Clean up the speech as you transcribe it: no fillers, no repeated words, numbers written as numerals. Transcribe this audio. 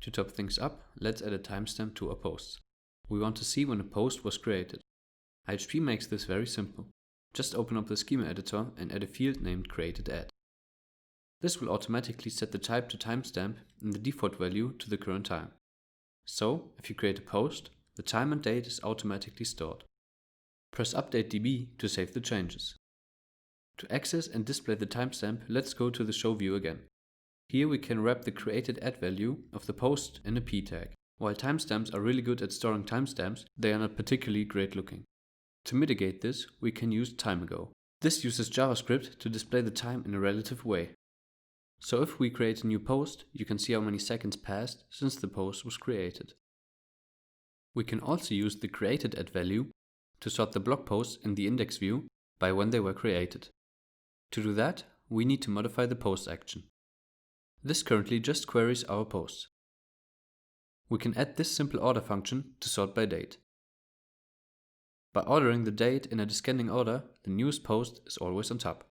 To top things up, let's add a timestamp to our posts. We want to see when a post was created. IHP makes this very simple. Just open up the schema editor and add a field named createdAt. This will automatically set the type to timestamp and the default value to the current time. So, if you create a post, the time and date is automatically stored. Press Update DB to save the changes. To access and display the timestamp, let's go to the Show view again. Here we can wrap the createdAt value of the post in a p tag. While timestamps are really good at storing timestamps, they are not particularly great looking. To mitigate this, we can use timeago. This uses JavaScript to display the time in a relative way. So if we create a new post, you can see how many seconds passed since the post was created. We can also use the createdAt value to sort the blog posts in the index view by when they were created. To do that, we need to modify the post action. This currently just queries our posts. We can add this simple order function to sort by date. By ordering the date in a descending order, the newest post is always on top.